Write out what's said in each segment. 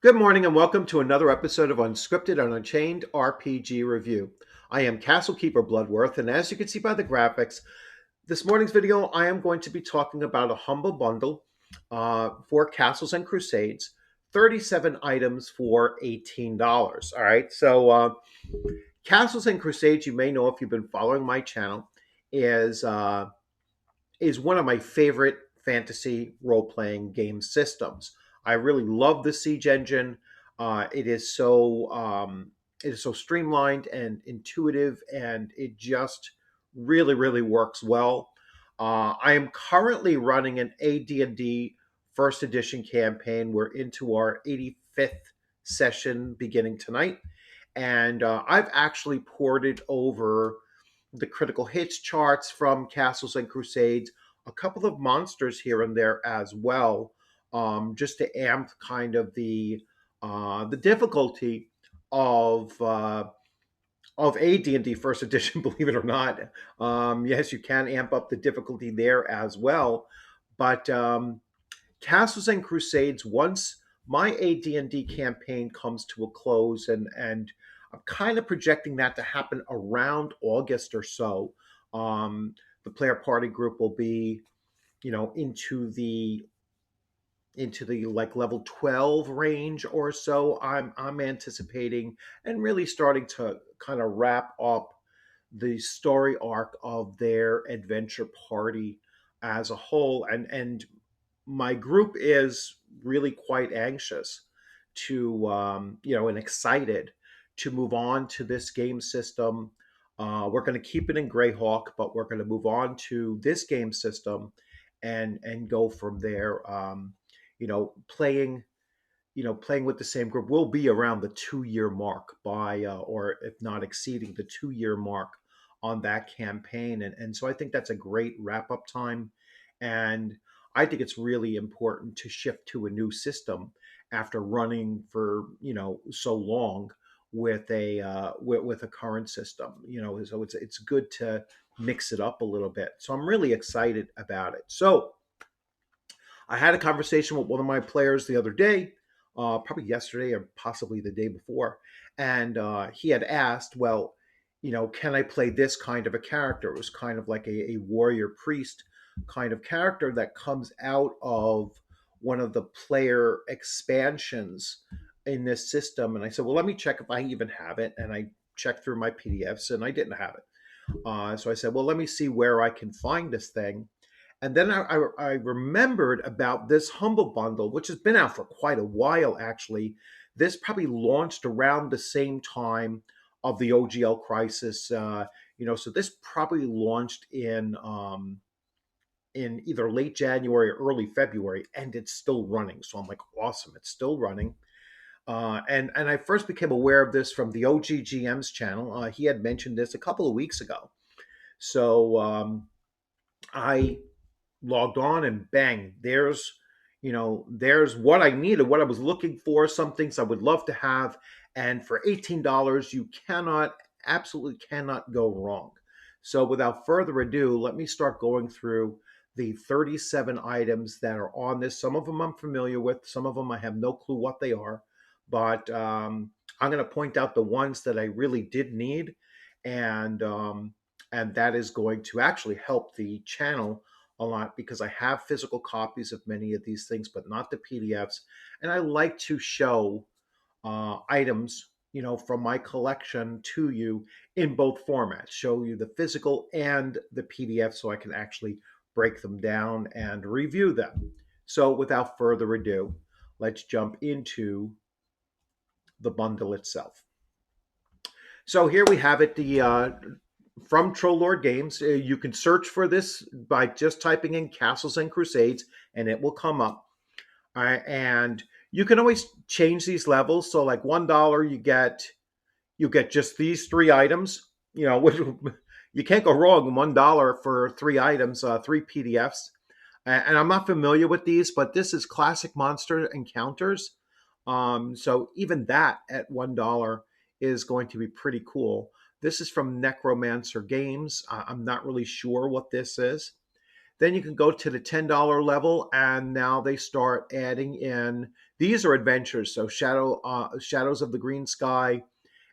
Good morning and welcome to another episode of Unscripted and Unchained RPG Review. I am Castlekeeper Bloodworth, and as you can see by the graphics, this morning's video I am going to be talking about a humble bundle for Castles and Crusades, 37 items for $18. All right, so Castles and Crusades, you may know if you've been following my channel, is uh, is one of my favorite fantasy role-playing game systems. I really love the Siege engine. It is so streamlined and intuitive, and it just really works well. I am currently running an AD&D First Edition campaign. We're into our 85th session beginning tonight, and I've actually ported over the critical hits charts from Castles and Crusades, a couple of monsters here and there as well, just to amp kind of the difficulty of uh, of AD&D First Edition. Believe it or not, yes, you can amp up the difficulty there as well. But Castles and Crusades, once my AD&D campaign comes to a close, and I'm kind of projecting that to happen around August or so. The player party group will be, into the like level 12 range or so. I'm anticipating and really starting to kind of wrap up the story arc of their adventure party as a whole, and my group is really quite anxious to and excited to move on to this game system. We're going to keep it in Greyhawk, but we're going to move on to this game system and go from there. Playing playing with the same group will be around the 2 year mark or if not exceeding the 2 year mark on that campaign. And so I think that's a great wrap up time. And I think it's really important to shift to a new system after running for, so long with a current system, so it's good to mix it up a little bit. So I'm really excited about it. So I had a conversation with one of my players the other day, probably yesterday or possibly the day before, and he had asked, "Well, can I play this kind of a character?" It was kind of like a warrior priest kind of character that comes out of one of the player expansions in this system. And I said, "Well, let me check if I even have it." And I checked through my PDFs, and I didn't have it. So I said, "Well, let me see where I can find this thing." And then I remembered about this Humble Bundle, which has been out for quite a while, actually. This probably launched around the same time of the OGL crisis. So this probably launched in either late January or early February, and it's still running. So I'm like, awesome, it's still running. And I first became aware of this from the OGGM's channel. He had mentioned this a couple of weeks ago. So I logged on, and bang, there's what I needed, what I was looking for, some things I would love to have. And for $18, you absolutely cannot go wrong. So without further ado, let me start going through the 37 items that are on this. Some of them I'm familiar with, some of them I have no clue what they are, but I'm going to point out the ones that I really did need, and that is going to actually help the channel a lot, because I have physical copies of many of these things, but not the PDFs. And I like to show items, from my collection to you in both formats, show you the physical and the PDF so I can actually break them down and review them. So without further ado, let's jump into the bundle itself. So here we have it, the from Troll Lord Games. You can search for this by just typing in Castles and Crusades, and it will come up. All right, and you can always change these levels. So, like $1, you get just these three items. Which you can't go wrong. $1 for three items, three PDFs. And I'm not familiar with these, but this is classic monster encounters. So even that at $1 is going to be pretty cool. This is from Necromancer Games. I'm not really sure what this is. Then you can go to the $10 level, and now they start adding in. These are adventures. So Shadows of the Green Sky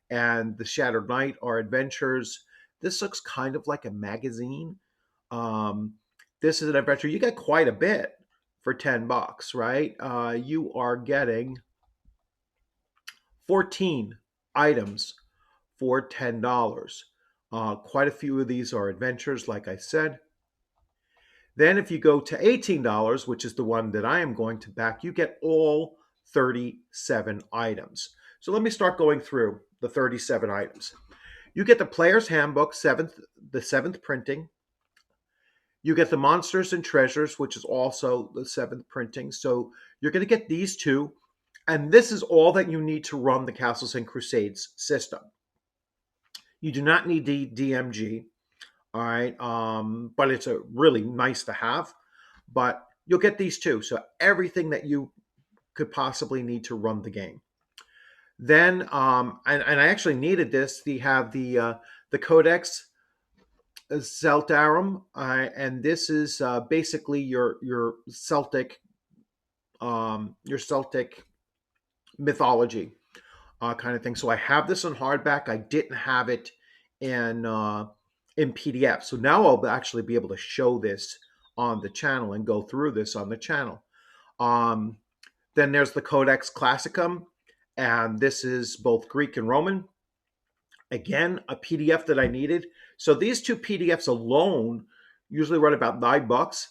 and The Shattered Knight are adventures. This looks kind of like a magazine. Um, this is an adventure. You get quite a bit for $10, right? You are getting 14 items for $10. Quite a few of these are adventures, like I said. Then, if you go to $18, which is the one that I am going to back, you get all 37 items. So let me start going through the 37 items. You get the Player's Handbook, the seventh printing. You get the Monsters and Treasures, which is also the seventh printing. So you're going to get these two. And this is all that you need to run the Castles and Crusades system. You do not need the DMG, all right, but it's a really nice to have. But you'll get these two, so everything that you could possibly need to run the game. Then, and I actually needed this. They have the Codex Celtarum, and this is basically your Celtic mythology kind of thing. So I have this in hardback. I didn't have it in PDF. So now I'll actually be able to show this on the channel and go through this on the channel. Um, then there's the Codex Classicum, and this is both Greek and Roman. Again, a PDF that I needed. So these two PDFs alone usually run about $9.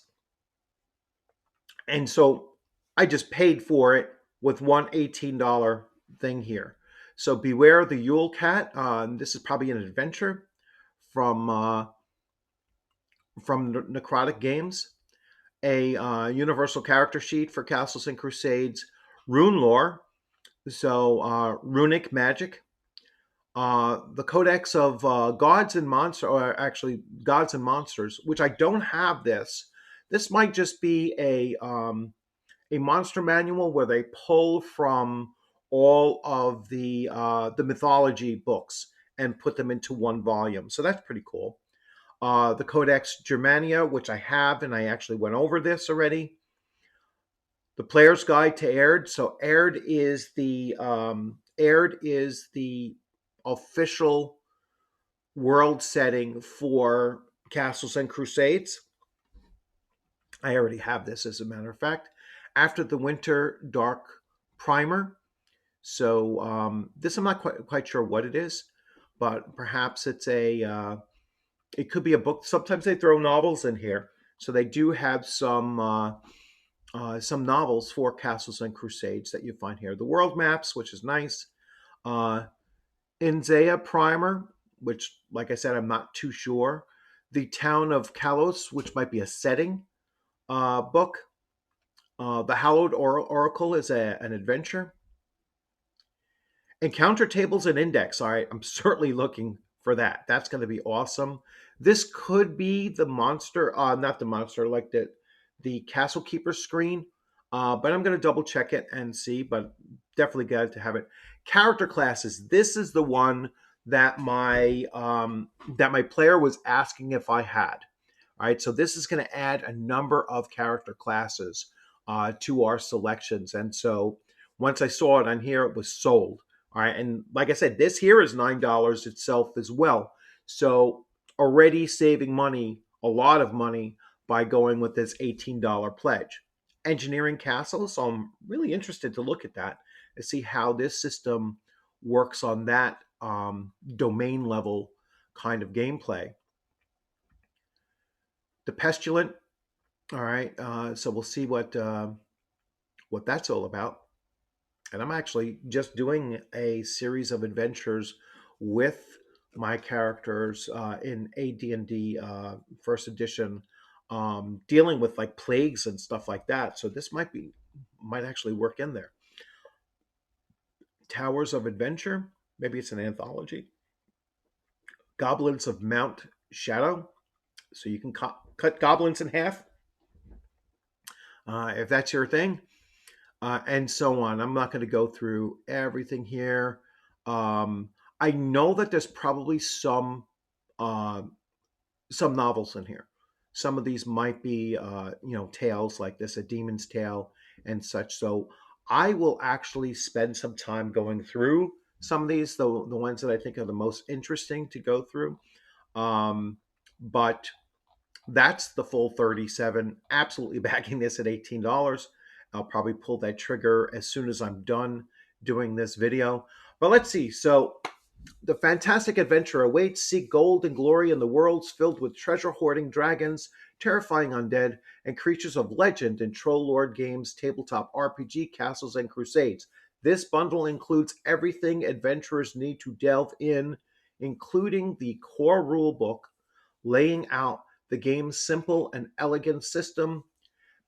And so I just paid for it with one $18 thing here. So Beware the Yule Cat. This is probably an adventure from Necrotic Games. A universal character sheet for Castles and Crusades. Rune Lore. So runic magic. The Codex of Gods and Monsters, or actually Gods and Monsters, which I don't have this. This might just be a monster manual where they pull from all of the mythology books and put them into one volume. So that's pretty cool. The Codex Germania, which I have, and I actually went over this already. The Player's Guide to Aird. So Aird is the official world setting for Castles and Crusades. I already have this, as a matter of fact. After the Winter Dark Primer. So this I'm not quite sure what it is, but perhaps it could be a book. Sometimes they throw novels in here, so they do have some novels for Castles and Crusades that you find here. The world maps, which is nice. Inzea Primer, which, like I said, I'm not too sure. The Town of Kalos, which might be a setting book. The Hallowed Oracle is an adventure. Encounter tables and index. All right, I'm certainly looking for that. That's going to be awesome. This could be the monster, not the monster, like the Castle Keeper screen. But I'm going to double check it and see. But definitely glad to have it. Character classes. This is the one that my player was asking if I had. All right, so this is going to add a number of character classes to our selections, and so once I saw it on here, it was sold. All right, and like I said, this here is $9 itself as well. So already saving money, a lot of money, by going with this $18 pledge. Engineering castles, so I'm really interested to look at that and see how this system works on that domain level kind of gameplay. The Pestilent, all right, so we'll see what that's all about. And I'm actually just doing a series of adventures with my characters in AD&D first edition, dealing with like plagues and stuff like that. So this might actually work in there. Towers of Adventure, maybe it's an anthology. Goblins of Mount Shadow, so you can cut goblins in half if that's your thing. And so on. I'm not going to go through everything here. I know that there's probably some novels in here. Some of these might be, tales like this, a demon's tale and such. So I will actually spend some time going through some of these, the ones that I think are the most interesting to go through. But that's the full 37. Absolutely backing this at $18. I'll probably pull that trigger as soon as I'm done doing this video. But let's see. So the fantastic adventure awaits. Seek gold and glory in the worlds filled with treasure hoarding dragons, terrifying undead, and creatures of legend in Troll Lord Games tabletop RPG Castles and Crusades. This bundle includes everything adventurers need to delve in, including the core rulebook, laying out the game's simple and elegant system,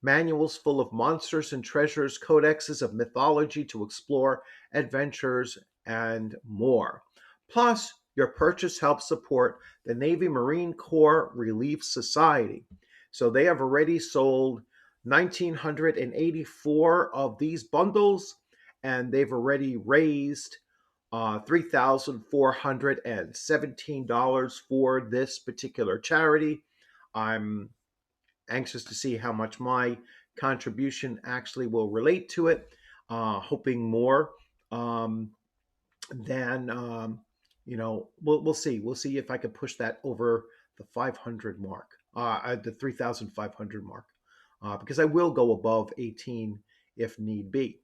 manuals full of monsters and treasures, codexes of mythology to explore, adventures, and more. Plus, your purchase helps support the Navy Marine Corps Relief Society. So they have already sold 1,984 of these bundles, and they've already raised $3,417 for this particular charity. I'm anxious to see how much my contribution actually will relate to it. Hoping more um, than we'll see. We'll see if I can push that over the 500 mark, the 3,500 mark, because I will go above 18 if need be.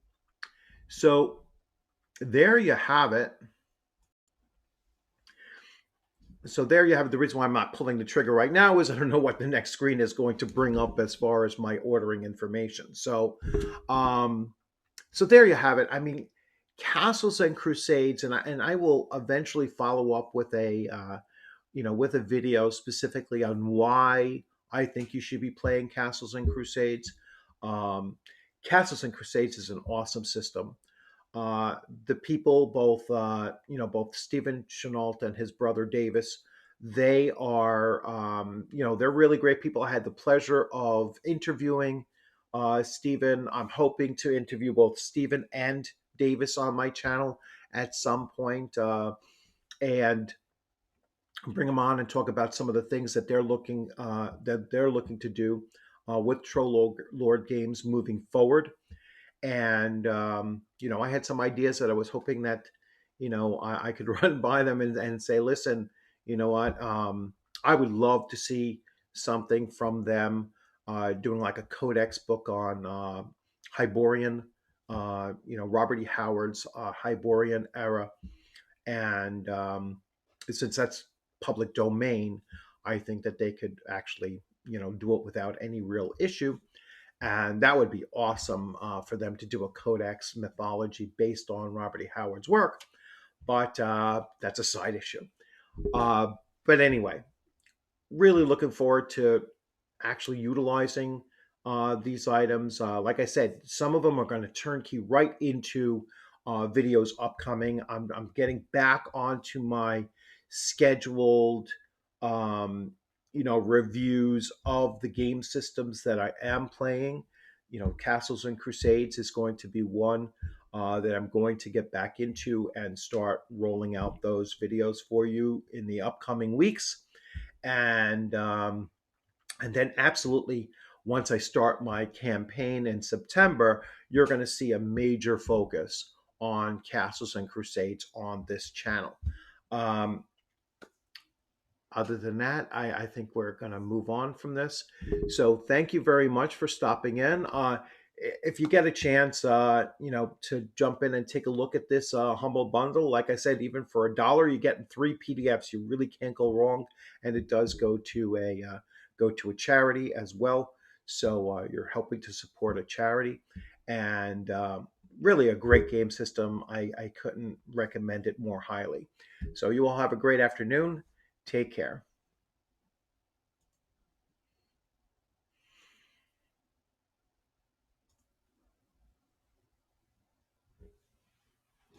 So there you have it. So there you have it. The reason why I'm not pulling the trigger right now is I don't know what the next screen is going to bring up as far as my ordering information. Um, so there you have it. I mean, Castles and Crusades, and I will eventually follow up with with a video specifically on why I think you should be playing Castles and Crusades. Um, Castles and Crusades is an awesome system. Uh, the people, both Stephen Chenault and his brother Davis, they are, they're really great people. I had the pleasure of interviewing Stephen. I'm hoping to interview both Stephen and Davis on my channel at some point, and bring them on and talk about some of the things that they're looking to do with Troll Lord Games moving forward. And I had some ideas that I was hoping that I could run by them and say, listen, you know what, I would love to see something from them, doing like a codex book on Hyborian, Robert E. Howard's Hyborian era. And since that's public domain, I think that they could actually do it without any real issue. And that would be awesome for them to do a codex mythology based on Robert E. Howard's work. But that's a side issue. Uh, but anyway, really looking forward to actually utilizing these items. Like I said, some of them are going to turnkey right into videos upcoming. I'm getting back onto my scheduled, reviews of the game systems that I am playing. Castles and Crusades is going to be one that I'm going to get back into and start rolling out those videos for you in the upcoming weeks. And then absolutely, once I start my campaign in September, you're going to see a major focus on Castles and Crusades on this channel. Um, Other than that, I think we're going to move on from this. So thank you very much for stopping in. If you get a chance, to jump in and take a look at this humble bundle, like I said, even for $1, you're getting 3 PDFs. You really can't go wrong, and it does go to a charity as well. So you're helping to support a charity, and really a great game system. I couldn't recommend it more highly. So you all have a great afternoon. Take care.